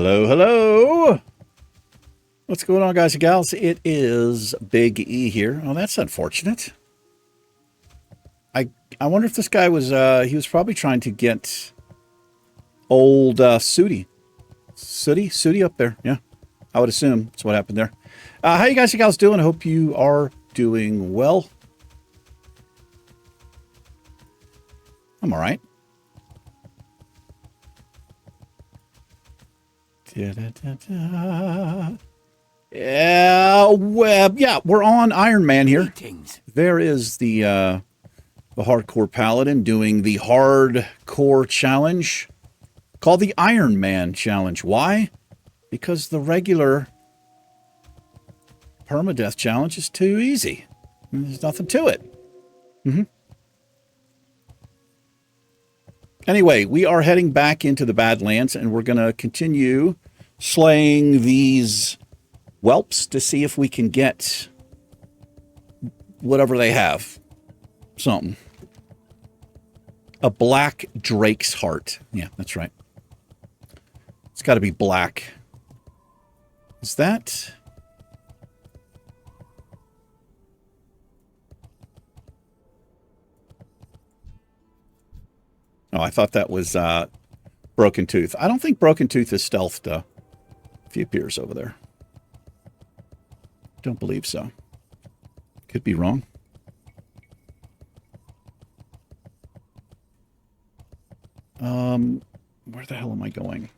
Hello, hello. What's going on, guys and gals? It is Big E here. Oh, that's unfortunate. I wonder if this guy was, he was probably trying to get old Sooty. Sooty up there. Yeah, I would assume that's what happened there. How you guys and gals doing? I hope you are doing well. I'm all right. Yeah, web. Yeah, we're on Ironman here. There is the hardcore paladin doing the hardcore challenge called the Ironman challenge. Why? Because the regular permadeath challenge is too easy. There's nothing to it. Anyway, we are heading back into the Badlands, and we're going to continue slaying these whelps to see if we can get whatever they have. Something. A black drake's heart. Yeah, that's right. It's got to be black. Is that... Oh, I thought that was Broken Tooth. I don't think Broken Tooth is stealthed if he appears over there. Don't believe so. Could be wrong. Where the hell am I going?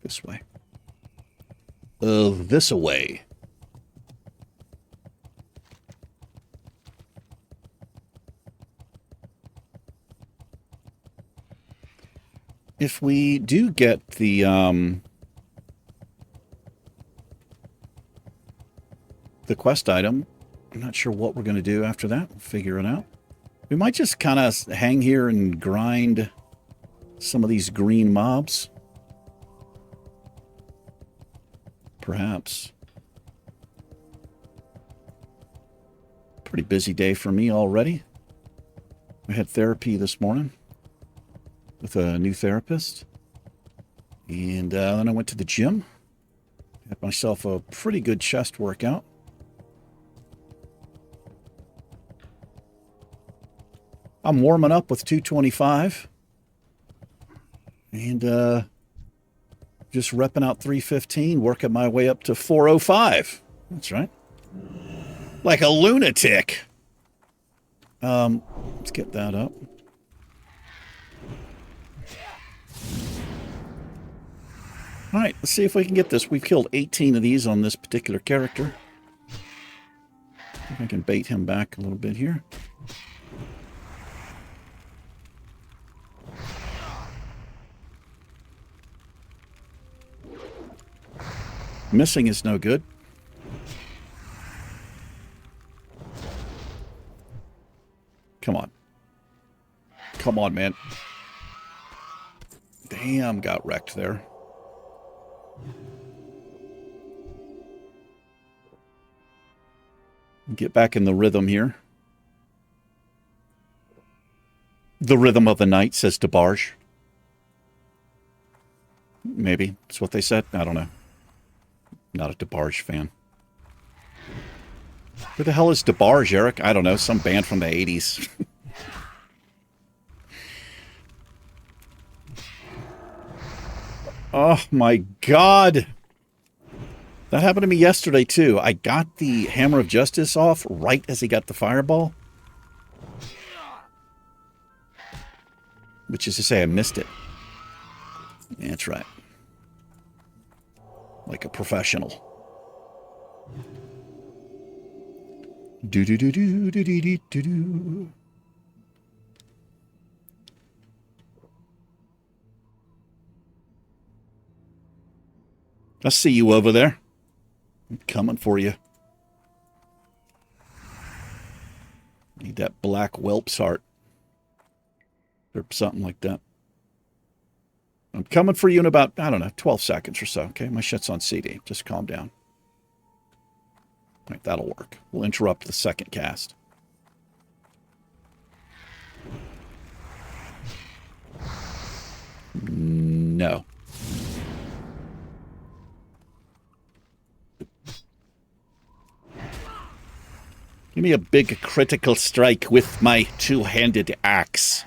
This way. This away. If we do get the quest item, I'm not sure what we're going to do after that. We'll figure it out. We might just kind of hang here and grind some of these green mobs. Perhaps. Pretty busy day for me already. I had therapy this morning with a new therapist. And then I went to the gym. Had myself a pretty good chest workout. I'm warming up with 225. And just repping out 315, working my way up to 405. That's right. Like a lunatic. Let's get that up. All right, let's see if we can get this. We've killed 18 of these on this particular character. I can bait him back a little bit here. Missing is no good. Come on. Come on, man. Damn, got wrecked there. Get back in the rhythm here. The rhythm of the night, says DeBarge. Maybe that's what they said. I don't know. Not a DeBarge fan. Who the hell is DeBarge, Eric? I don't know. Some band from the 80s. Oh, my God. That happened to me yesterday, too. I got the Hammer of Justice off right as he got the fireball. Which is to say, I missed it. Yeah, that's right. Like a professional. Do-do-do-do-do-do-do-do. I see you over there. I'm coming for you. Need that black whelp's heart. Or something like that. I'm coming for you in about, I don't know, 12 seconds or so. Okay, my shit's on CD. Just calm down. All right, that'll work. We'll interrupt the second cast. no. Give me a big critical strike with my two-handed axe.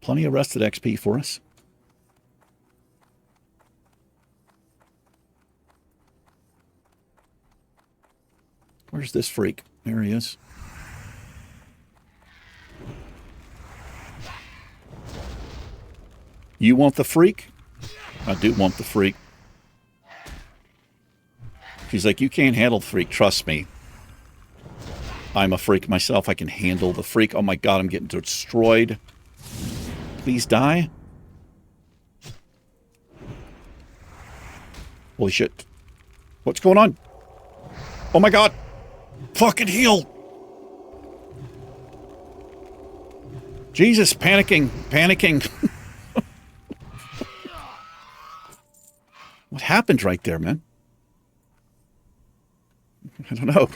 Plenty of rested XP for us. Where's this freak? There he is. You want the freak? I do want the freak. He's like, you can't handle the freak. Trust me. I'm a freak myself. I can handle the freak. Oh my god, I'm getting destroyed. Please die. Holy shit. What's going on? Oh my god. Fucking heal. Jesus, panicking. Panicking. What happened right there, man? I don't know.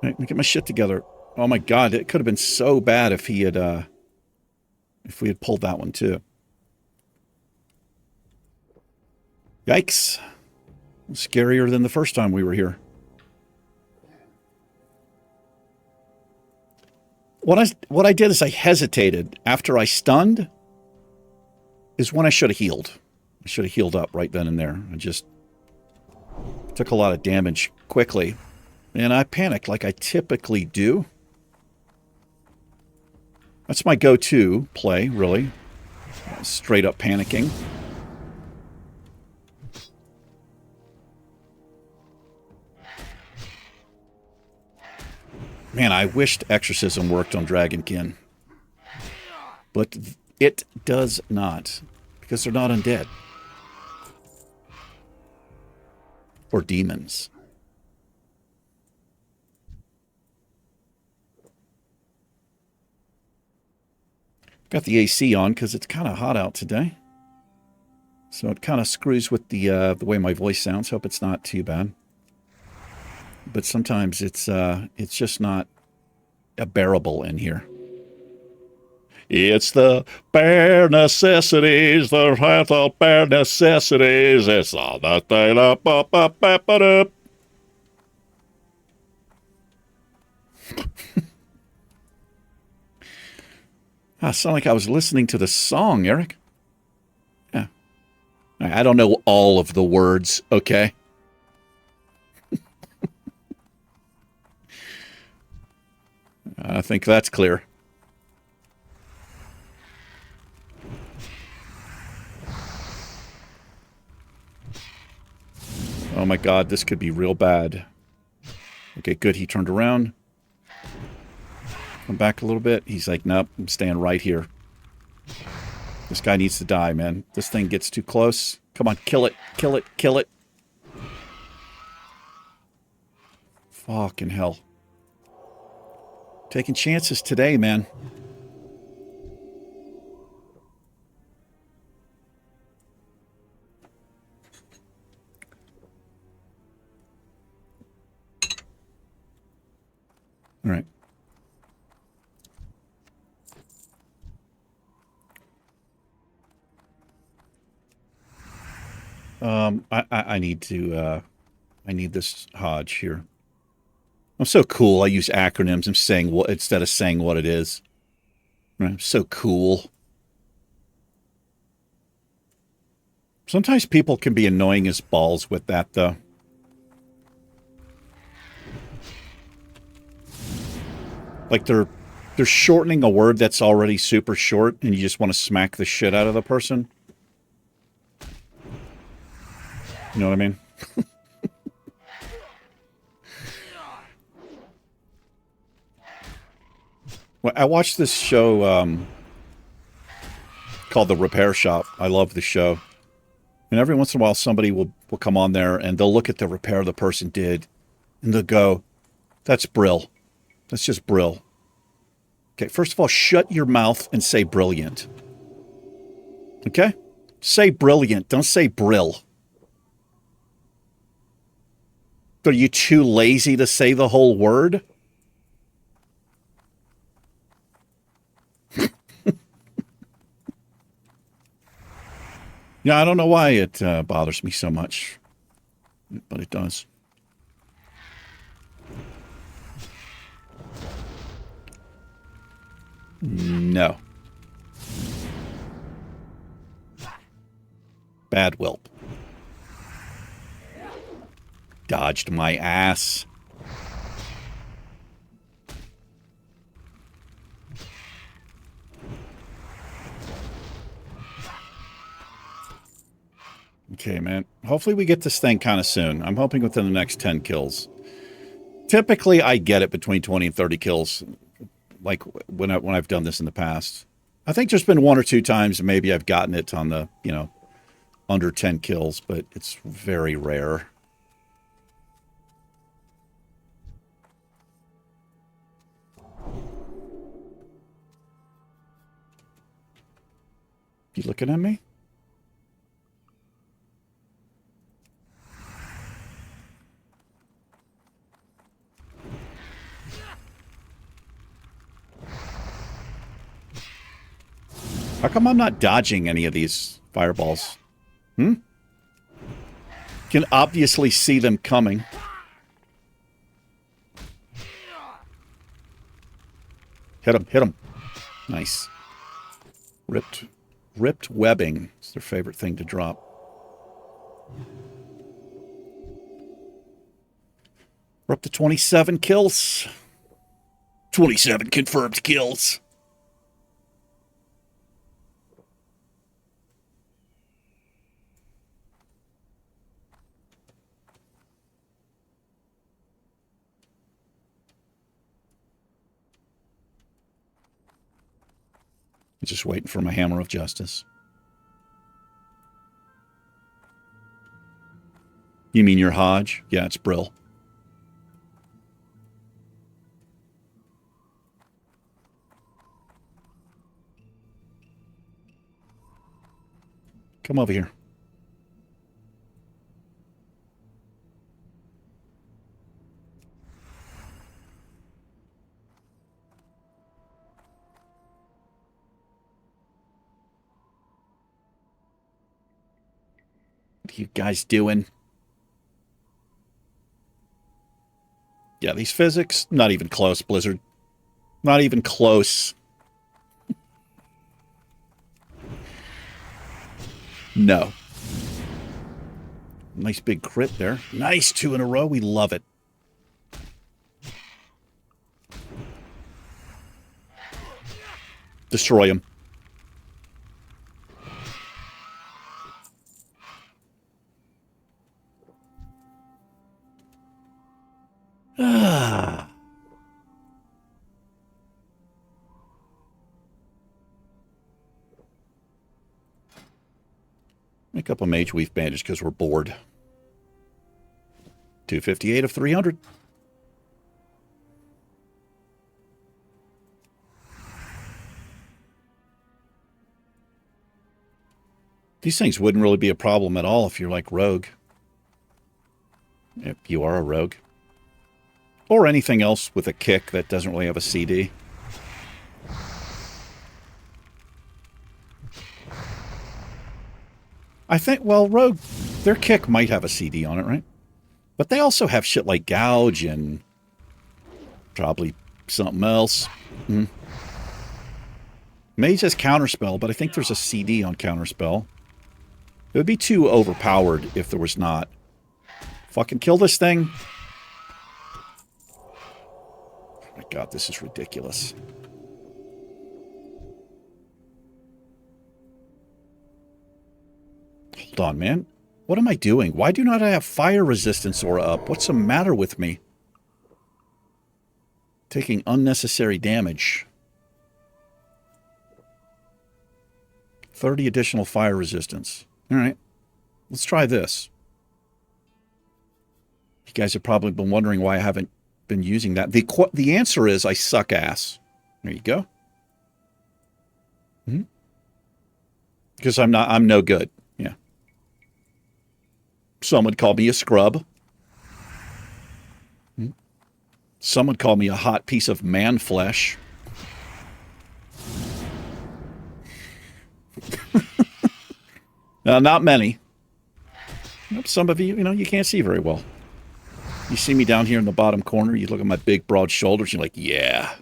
Let me get my shit together. Oh my god, it could have been so bad if he had, if we had pulled that one too. Yikes. Scarier than the first time we were here. What I did is I hesitated. After I stunned is when I should have healed. I should have healed up right then and there. I just took a lot of damage quickly. And I panicked like I typically do. That's my go-to play, really. Straight up panicking. Man, I wished Exorcism worked on Dragonkin. But it does not. Because they're not undead. Or demons. Got the AC on because it's kind of hot out today. So it kind of screws with the way my voice sounds. Hope it's not too bad. But sometimes it's just not bearable in here. It's the bare necessities, the health of bare necessities. It's all that thing up. I sound like I was listening to the song, Eric. Yeah. I don't know all of the words, okay? I think that's clear. Oh my god, this could be real bad. Okay, good. He turned around. Come back a little bit. He's like, nope, I'm staying right here. This guy needs to die, man. This thing gets too close. Come on, kill it, kill it, kill it. Fucking hell. Taking chances today, man. All right. I need to, I need this Hodge here. I'm so cool. I use acronyms. I'm saying what instead of saying what it is. I'm so cool. Sometimes people can be annoying as balls with that, though. Like they're shortening a word that's already super short, and you just want to smack the shit out of the person. You know what I mean? Well, I watched this show called The Repair Shop. I love the show. And every once in a while, somebody will come on there, and they'll look at the repair the person did, And they'll go, that's Brill. That's just Brill. Okay, first of all, shut your mouth and say brilliant. Okay? Say brilliant. Don't say Brill. Are you too lazy to say the whole word? Yeah, I don't know why it bothers me so much, but it does. No. Bad whelp. Dodged my ass. Okay, man. Hopefully we get this thing kind of soon. I'm hoping within the next 10 kills. Typically, I get it between 20 and 30 kills, like when I've done this in the past. I think there's been 1 or 2 times maybe I've gotten it on the, under 10 kills, but it's very rare. You looking at me? How come I'm not dodging any of these fireballs? Can obviously see them coming. Hit him. Nice. Ripped webbing. It's their favorite thing to drop. We're up to 27 kills. 27 confirmed kills. Just waiting for my hammer of justice. You mean your Hodge? Yeah, it's Brill. Come over here. What are you guys doing? Yeah, these physics, not even close, Blizzard. Not even close. No. Nice big crit there. Nice, 2 in a row. We love it. Destroy him. Ah. Make up a Mage Weave bandage because we're bored. 258 of 300. These things wouldn't really be a problem at all if you're like Rogue. If you are a Rogue. Or anything else with a kick that doesn't really have a CD. I think, well, Rogue, their kick might have a CD on it, right? But they also have shit like Gouge and probably something else. Mage has Counterspell, but I think there's a CD on Counterspell. It would be too overpowered if there was not. Fucking kill this thing. Oh my god, this is ridiculous. Hold on, man. What am I doing? Why do not I have fire resistance aura up? What's the matter with me? Taking unnecessary damage. 30 additional fire resistance. All right. Let's try this. guys have probably been wondering why I haven't been using that. The answer is I suck ass. There you go. Because I'm no good. Yeah. Some would call me a scrub. Some would call me a hot piece of man flesh. Not many. Some of you, you can't see very well. You see me down here in the bottom corner, you look at my big, broad shoulders, you're like, yeah.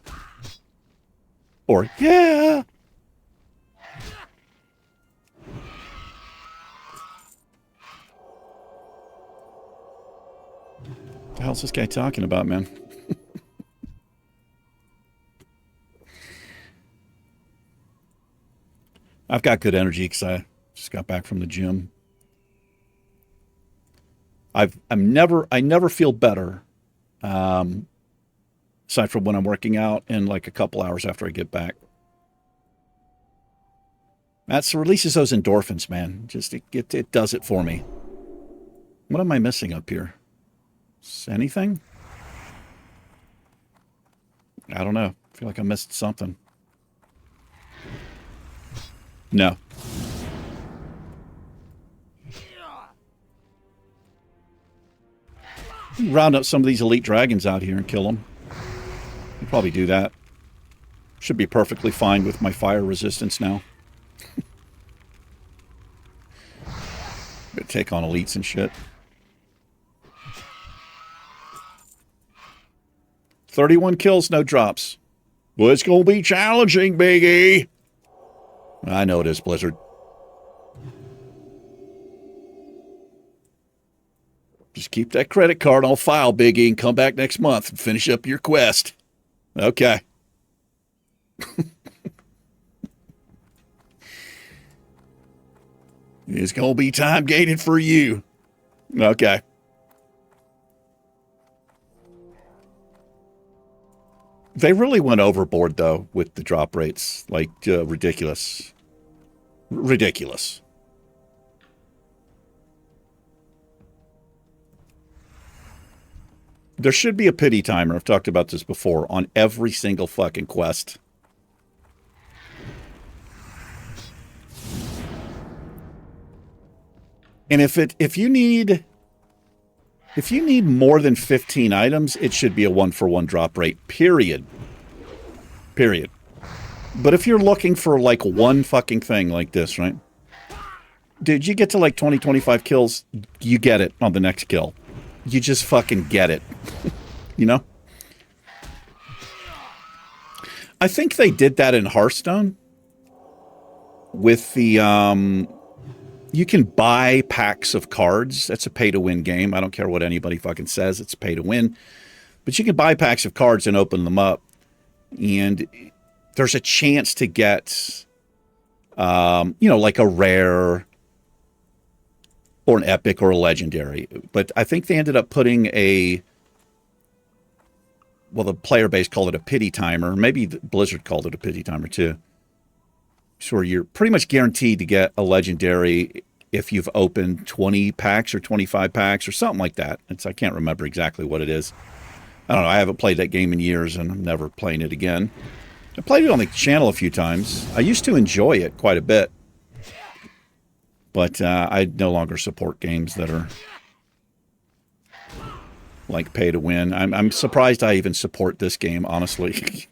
Or, yeah. What the hell's this guy talking about, man? I've got good energy because I just got back from the gym. I never feel better, aside from when I'm working out and like a couple hours after I get back. That's releases those endorphins, man. Just it does it for me. What am I missing up here? Anything? I don't know. I feel like I missed something. No. Round up some of these elite dragons out here and kill them. I'll probably do that. Should be perfectly fine with my fire resistance now. Gonna take on elites and shit. 31 kills, no drops. Well, it's gonna be challenging, Biggie. I know it is, Blizzard. Just keep that credit card on file, Biggie, and come back next month and finish up your quest. Okay. It's going to be time gated for you. Okay. They really went overboard, though, with the drop rates. Like, ridiculous. Ridiculous. There should be a pity timer. I've talked about this before on every single fucking quest. And if you need more than 15 items, it should be a 1-for-1 drop rate. Period. Period. But if you're looking for like one fucking thing like this, right? Dude, you get to like 20, 25 kills, you get it on the next kill. You just fucking get it. You know? I think they did that in Hearthstone. With the, you can buy packs of cards. That's a pay-to-win game. I don't care what anybody fucking says. It's pay-to-win. But you can buy packs of cards and open them up. And there's a chance to get, like a rare or an epic or a legendary. But I think they ended up putting the player base called it a pity timer. Maybe Blizzard called it a pity timer too. So you're pretty much guaranteed to get a legendary if you've opened 20 packs or 25 packs or something like that. I can't remember exactly what it is. I don't know. I haven't played that game in years and I'm never playing it again. I played it on the channel a few times. I used to enjoy it quite a bit. But I no longer support games that are like pay to win. I'm surprised I even support this game, honestly.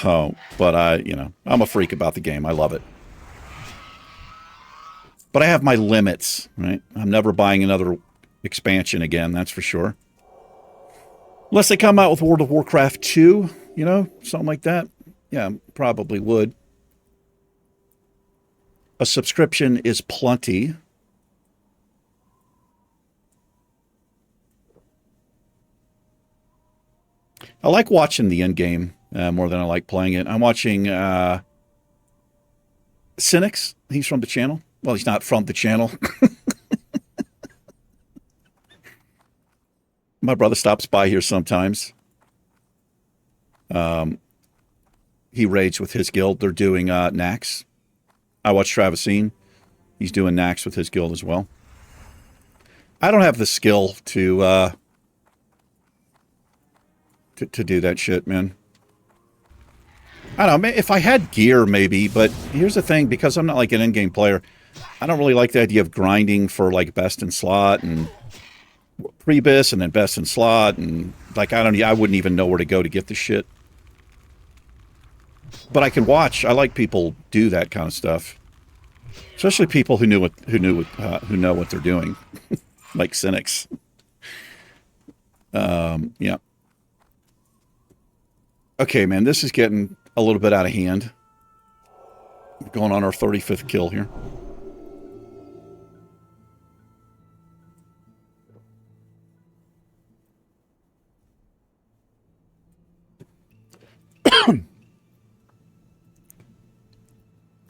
But I'm a freak about the game. I love it. But I have my limits, right? I'm never buying another expansion again, that's for sure. Unless they come out with World of Warcraft 2, something like that. Yeah, probably would. A subscription is plenty. I like watching the end game more than I like playing it. I'm watching Cynics. He's from the channel. Well, he's not from the channel. My brother stops by here sometimes. He raids with his guild. They're doing Nax. I watch Travisine. He's doing Nax with his guild as well. I don't have the skill to do that shit, man. I don't know, if I had gear, maybe, but here's the thing, because I'm not like an in-game player, I don't really like the idea of grinding for like best in slot and pre-bis and then best in slot, and like I wouldn't even know where to go to get the shit. But I can watch. I like people do that kind of stuff, especially people who know what they're doing, like cynics. Yeah. Okay, man, this is getting a little bit out of hand. We're going on our 35th kill here.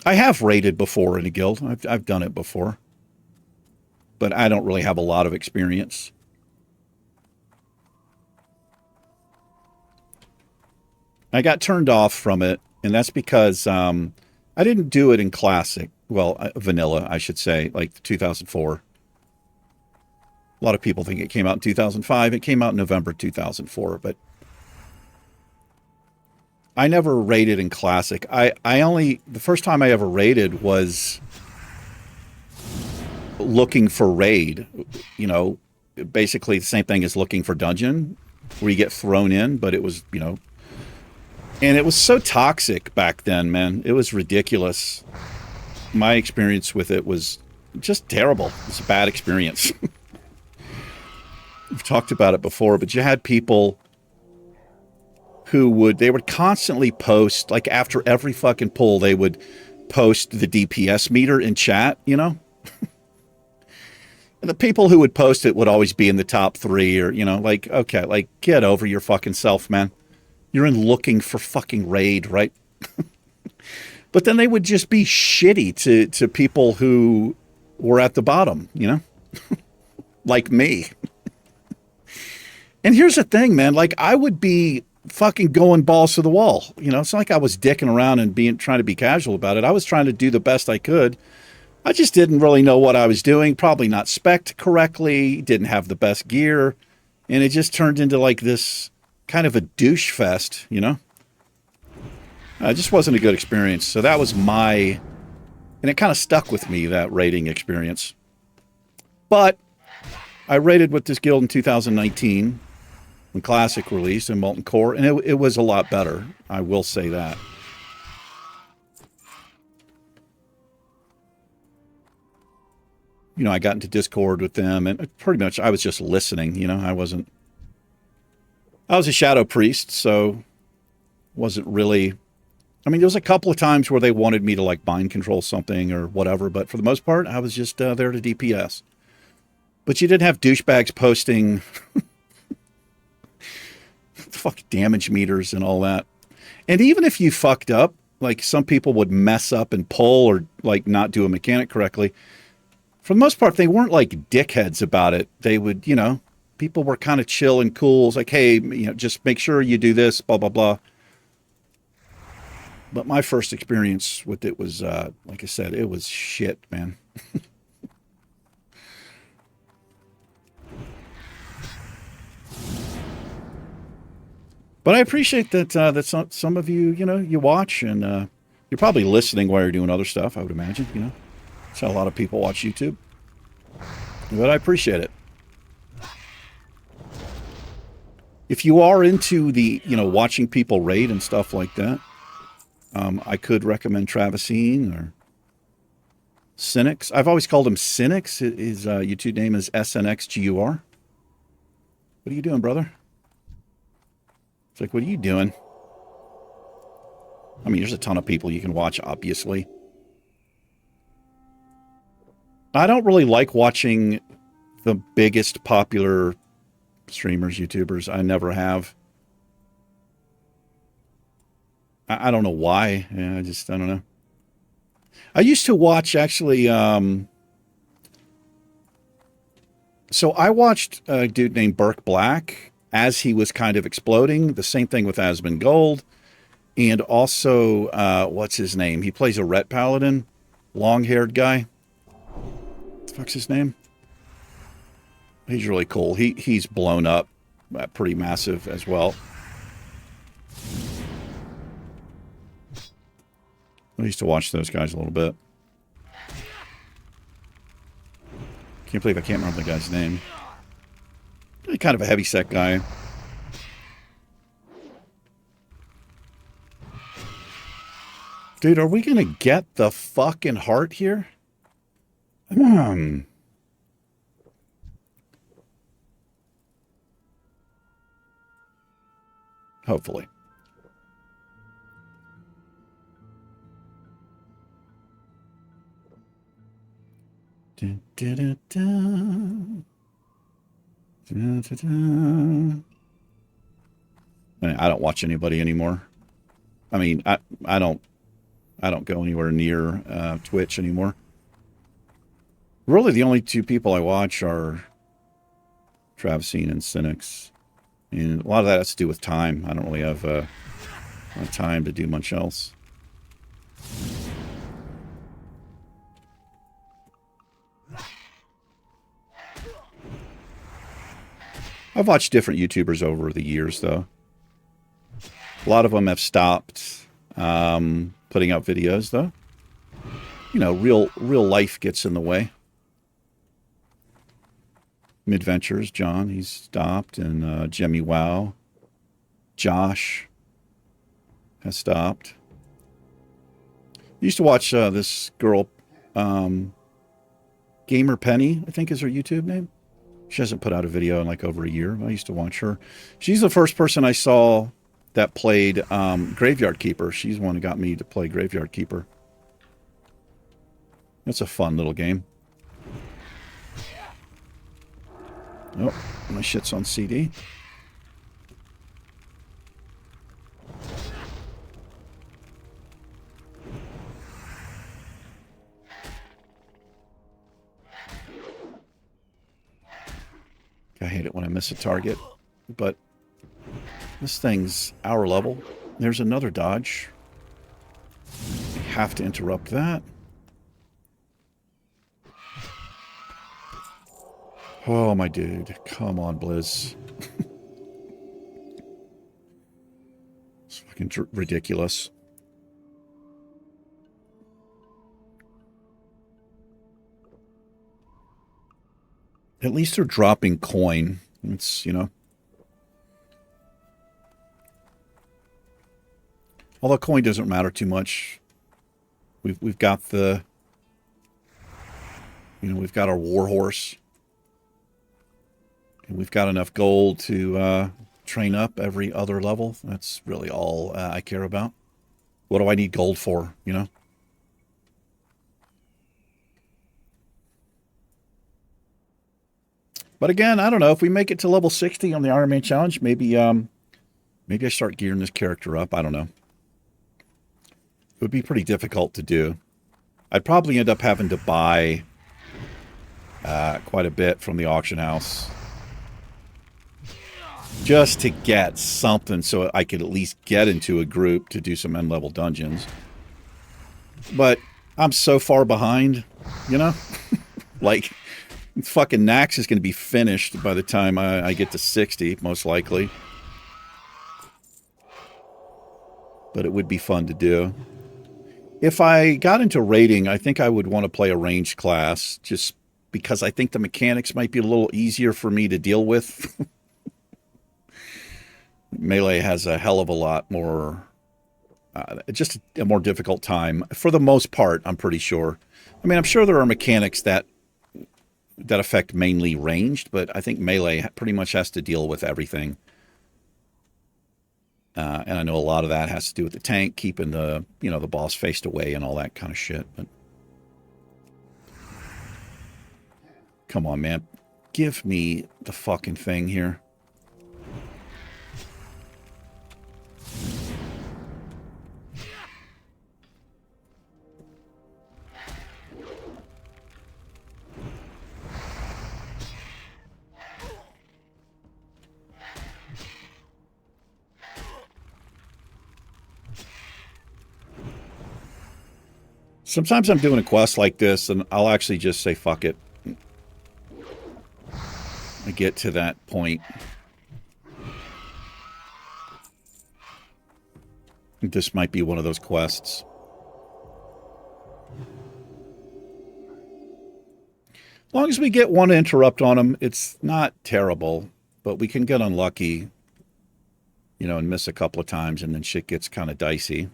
I have raided before in a guild. I've done it before. But I don't really have a lot of experience. I got turned off from it, and that's because I didn't do it in Classic. Well, Vanilla, I should say, like 2004. A lot of people think it came out in 2005. It came out in November 2004, but I never raided in Classic. The first time I ever raided was looking for raid. You know, basically the same thing as looking for dungeon, where you get thrown in, but it was, you know, and it was so toxic back then, man. It was ridiculous. My experience with it was just terrible. It's a bad experience. We've talked about it before, but you had people who would constantly post, like after every fucking pull, they would post the DPS meter in chat, you know? And the people who would post it would always be in the top 3 or, you know, like, okay, like get over your fucking self, man. You're in looking for fucking raid, right? But then they would just be shitty to people who were at the bottom, you know? Like me. And here's the thing, man. Like, I would be fucking going balls to the wall. You know, it's not like I was dicking around and trying to be casual about it. I was trying to do the best I could. I just didn't really know what I was doing. Probably not spec'd correctly. Didn't have the best gear. And it just turned into like this kind of a douche fest, you know? It just wasn't a good experience. So that was and it kind of stuck with me, that raiding experience. But I raided with this guild in 2019 when Classic released and Molten Core, and it was a lot better. I will say that. You know, I got into Discord with them, and pretty much I was just listening, you know? I was a Shadow Priest, so wasn't really... I mean, there was a couple of times where they wanted me to, like, mind control something or whatever, but for the most part, I was just there to DPS. But you didn't have douchebags posting fuck damage meters and all that. And even if you fucked up, like some people would mess up and pull or like not do a mechanic correctly, for the most part, they weren't like dickheads about it. They would, you know, people were kind of chill and cool. It's like, hey, you know, just make sure you do this, blah, blah, blah. But my first experience with it was, like I said, it was shit, man. But I appreciate that some of you, you know, you watch and you're probably listening while you're doing other stuff, I would imagine, you know. That's how a lot of people watch YouTube. But I appreciate it. If you are into the, you know, watching people raid and stuff like that, I could recommend Travisine or Cynics. I've always called him Cynics. His YouTube name is SNXGUR. What are you doing, brother? It's like, what are you doing? I mean, there's a ton of people you can watch, obviously. I don't really like watching the biggest popular streamers, YouTubers. I never have. I don't know why. Yeah, I don't know. I used to watch, actually, so I watched a dude named Burke Black as he was kind of exploding. The same thing with Asmongold. And also, what's his name? He plays a Ret Paladin. Long-haired guy. What the fuck's his name? He's really cool. He's blown up pretty massive as well. I used to watch those guys a little bit. Can't believe I can't remember the guy's name. He's kind of a heavy-set guy. Dude, are we going to get the fucking heart here? Hopefully. Dun, dun, dun, dun. Dun, dun, dun. I don't watch anybody anymore. I mean, I don't go anywhere near Twitch anymore. Really, the only two people I watch are Travesine and Cynics. And a lot of that has to do with time. I don't really have time to do much else. I've watched different YouTubers over the years, though. A lot of them have stopped putting out videos, though. You know, real life gets in the way. Midventures, John, he's stopped, and Jemmy Wow, Josh has stopped. Used to watch this girl, Gamer Penny, I think is her YouTube name. She hasn't put out a video in like over a year. I used to watch her. She's the first person I saw that played Graveyard Keeper. She's the one who got me to play Graveyard Keeper. That's a fun little game. Oh, my shit's on CD. I hate it when I miss a target, but this thing's our level. There's another dodge. We have to interrupt that. Oh, my dude. Come on, Blizz. It's fucking ridiculous. At least they're dropping coin. It's, you know. Although coin doesn't matter too much. We've got the, you know, we've got our warhorse. And we've got enough gold to train up every other level. That's really all I care about. What do I need gold for, you know? But again, I don't know. If we make it to level 60 on the Ironman challenge, maybe I start gearing this character up. I don't know. It would be pretty difficult to do. I'd probably end up having to buy quite a bit from the auction house just to get something so I could at least get into a group to do some end-level dungeons. But I'm so far behind, you know? Like, fucking Nax is going to be finished by the time I get to 60, most likely. But it would be fun to do. If I got into raiding, I think I would want to play a ranged class, just because I think the mechanics might be a little easier for me to deal with. Melee has a hell of a lot more, just a more difficult time. For the most part, I'm pretty sure. I mean, I'm sure there are mechanics that affect mainly ranged, but I think Melee pretty much has to deal with everything. And I know a lot of that has to do with the tank, keeping the, you know, the boss faced away and all that kind of shit. But come on, man. Give me the fucking thing here. Sometimes I'm doing a quest like this, and I'll actually just say, fuck it. I get to that point. This might be one of those quests. As long as we get one interrupt on them, it's not terrible, but we can get unlucky, you know, and miss a couple of times, and then shit gets kind of dicey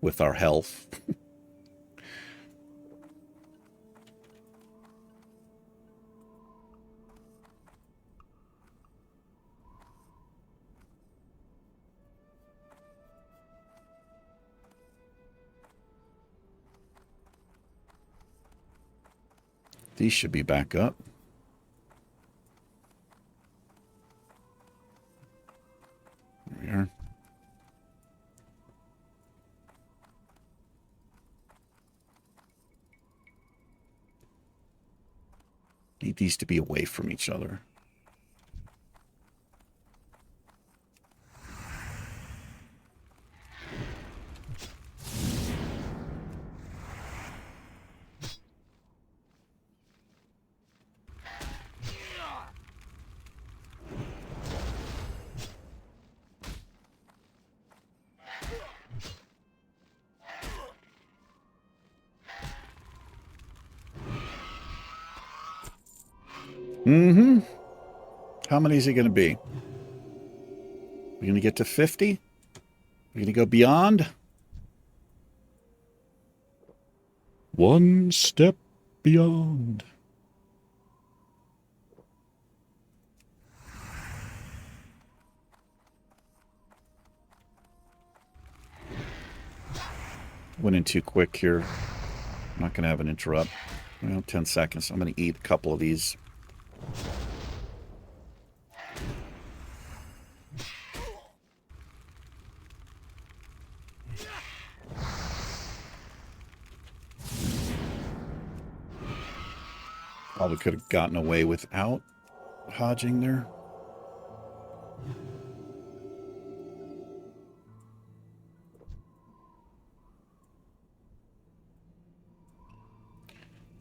with our health. These should be back up. There we are. Need these to be away from each other. Mm-hmm. How many is it going to be? We're going to get to 50? We're going to go beyond? One step beyond. Went in too quick here. I'm not going to have an interrupt. Well, 10 seconds. I'm going to eat a couple of these. Probably could have gotten away without hodging there.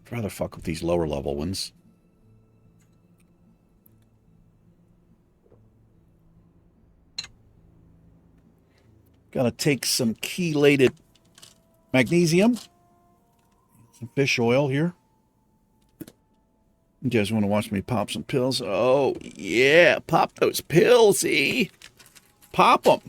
I'd rather fuck with these lower level ones. Gotta take some chelated magnesium. Some fish oil here. You guys want to watch me pop some pills? Oh, yeah. Pop those pills, eh? Pop them.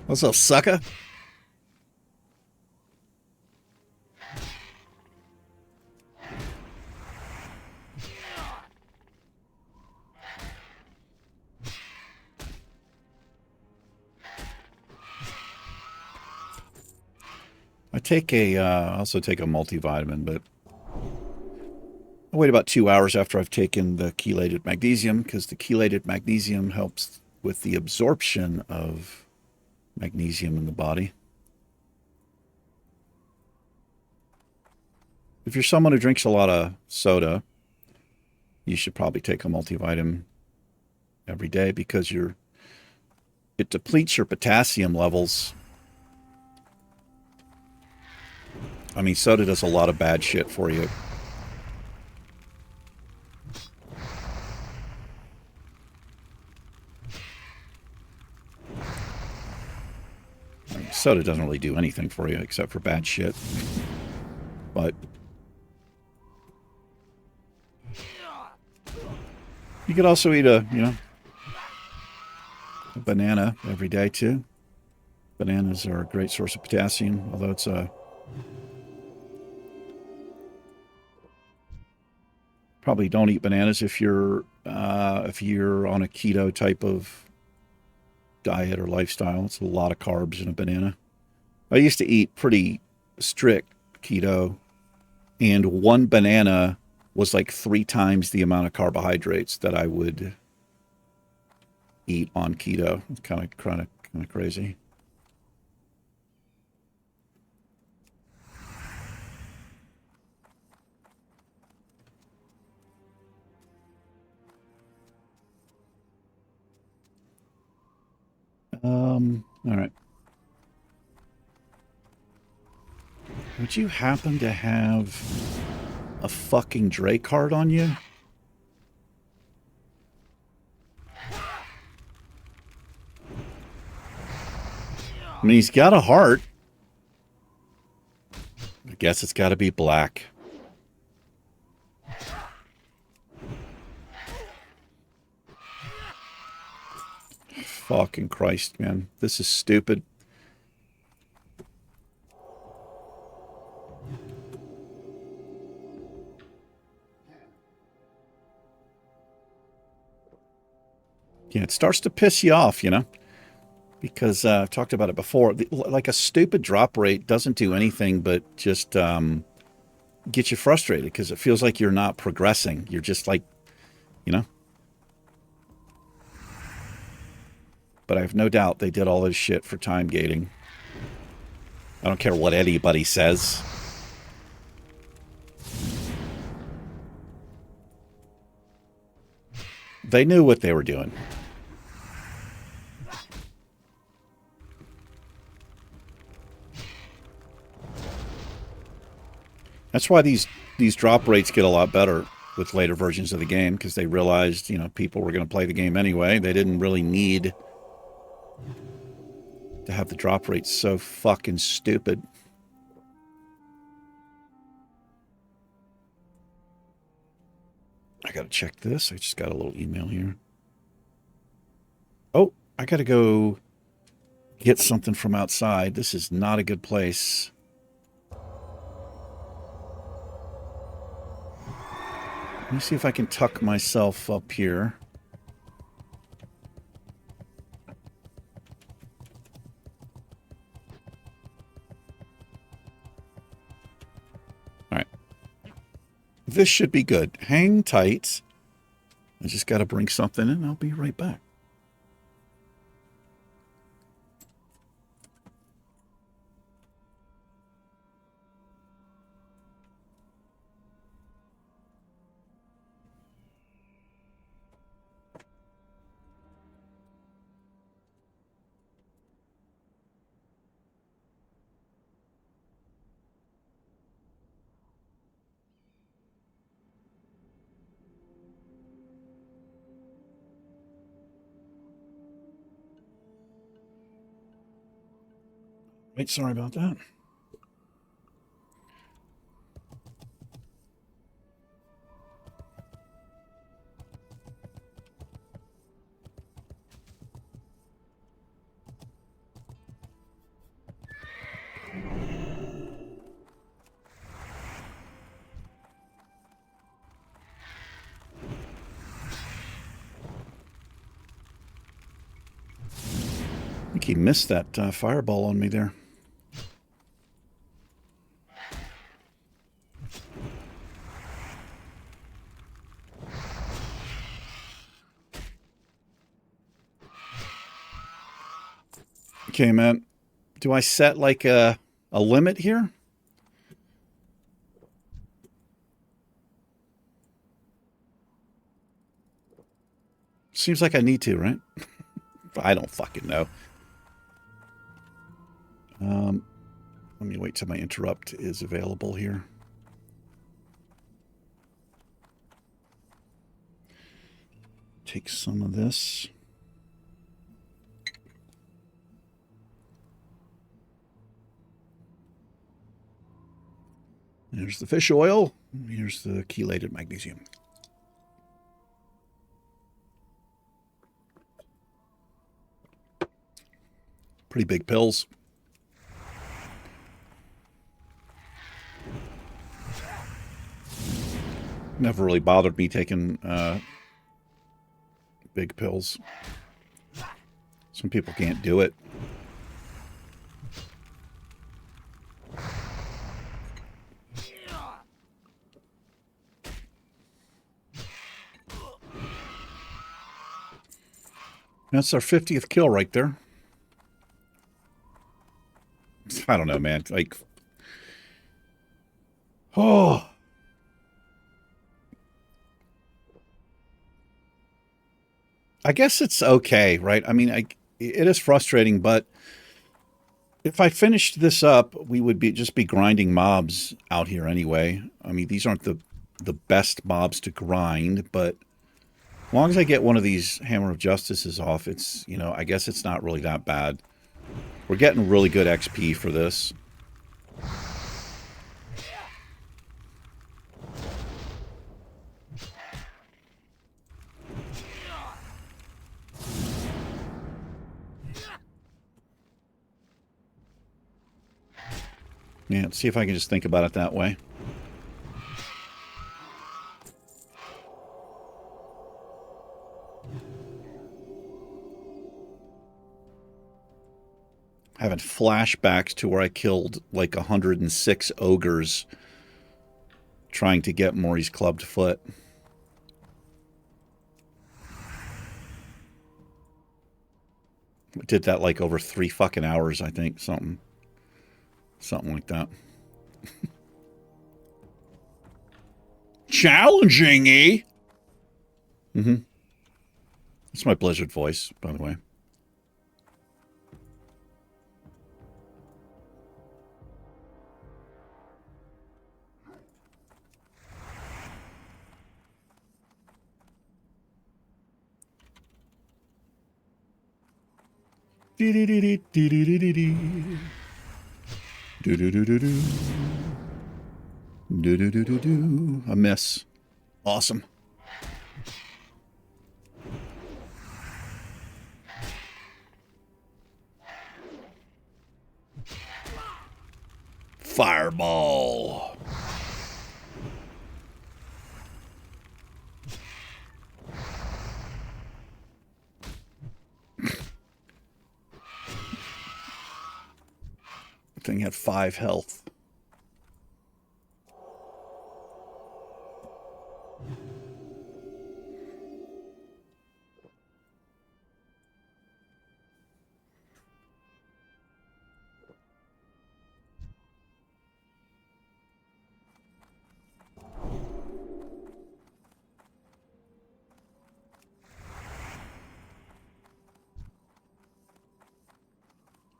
What's up, sucker? I also take a multivitamin, but I wait about 2 hours after I've taken the chelated magnesium, because the chelated magnesium helps with the absorption of magnesium in the body. If you're someone who drinks a lot of soda, you should probably take a multivitamin every day, because it depletes your potassium levels. I mean, soda does a lot of bad shit for you. I mean, soda doesn't really do anything for you except for bad shit. But you could also eat a banana every day too. Bananas are a great source of potassium, although it's probably don't eat bananas if you're on a keto type of diet or lifestyle. It's a lot of carbs in a banana. I used to eat pretty strict keto, and one banana was like 3 times the amount of carbohydrates that I would eat on keto. It's kind of crazy. All right. Would you happen to have a fucking Dre card on you? I mean, he's got a heart. I guess it's got to be black. Fucking Christ, man. This is stupid. Yeah, it starts to piss you off, you know? Because I've talked about it before. Like a stupid drop rate doesn't do anything but just get you frustrated because it feels like you're not progressing. You're just like, you know? But I have no doubt they did all this shit for time gating. I don't care what anybody says. They knew what they were doing. That's why these drop rates get a lot better with later versions of the game, because they realized, you know, people were going to play the game anyway. They didn't really need to have the drop rates so fucking stupid. I got to check this. I just got a little email here. Oh, I got to go get something from outside. This is not a good place. Let me see if I can tuck myself up here. All right. This should be good. Hang tight. I just got to bring something in. I'll be right back. Wait, sorry about that. I think he missed that fireball on me there. Okay, man. Do I set like a limit here? Seems like I need to, right? I don't fucking know. Let me wait till my interrupt is available here. Take some of this. There's the fish oil. Here's the chelated magnesium. Pretty big pills. Never really bothered me taking big pills. Some people can't do it. That's our 50th kill right there. I don't know, man. Like, oh. I guess it's okay, right? I mean, it is frustrating, but if I finished this up, we would just be grinding mobs out here anyway. I mean, these aren't the best mobs to grind, but as long as I get one of these Hammer of Justices off, it's, you know, I guess it's not really that bad. We're getting really good XP for this. Yeah, let's see if I can just think about it that way. Having flashbacks to where I killed like 106 ogres trying to get Mori's clubbed foot. I did that like over 3 fucking hours, I think. Something like that. Challenging, eh? Mm-hmm. That's my Blizzard voice, by the way. A miss. Awesome. Fireball. The thing had 5 health.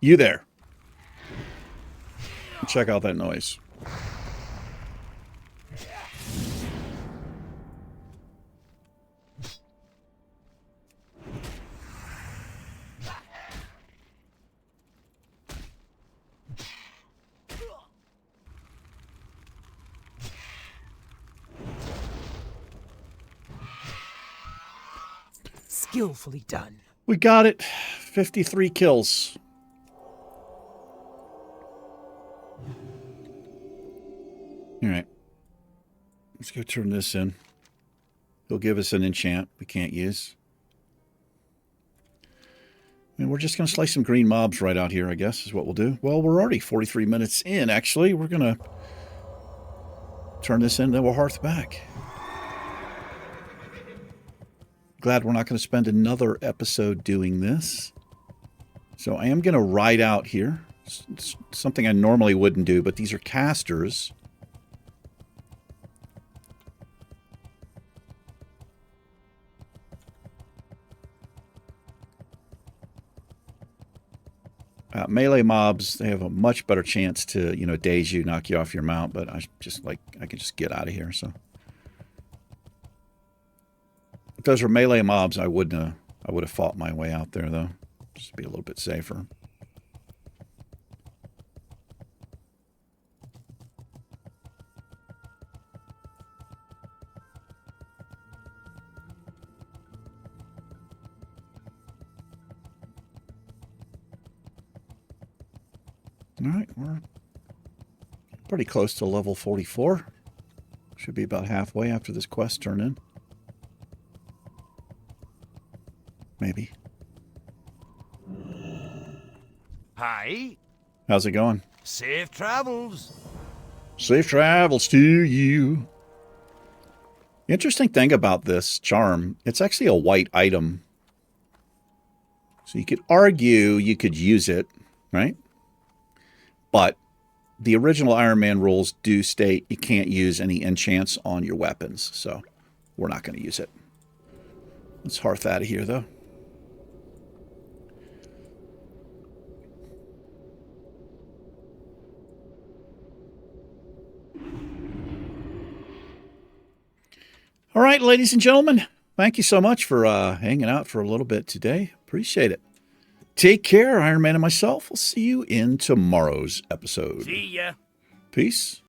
You there. Check out that noise. Skillfully done. We got it. 53 kills. All right. Let's go turn this in. He'll give us an enchant we can't use. And we're just going to slice some green mobs right out here, I guess, is what we'll do. Well, we're already 43 minutes in, actually. We're going to turn this in, then we'll hearth back. Glad we're not going to spend another episode doing this. So I am going to ride out here. It's something I normally wouldn't do, but these are casters. Melee mobs, they have a much better chance to, you know, daze you, knock you off your mount, but I can just get out of here, so. If those were melee mobs, I would have fought my way out there, though. Just to be a little bit safer. All right, we're pretty close to level 44. Should be about halfway after this quest turn in. Maybe. Hi. How's it going? Safe travels. Safe travels to you. The interesting thing about this charm, it's actually a white item. So you could argue you could use it, right? But the original Ironman rules do state you can't use any enchants on your weapons. So we're not going to use it. Let's hearth out of here, though. All right, ladies and gentlemen, thank you so much for hanging out for a little bit today. Appreciate it. Take care, Iron Man and myself. We'll see you in tomorrow's episode. See ya. Peace.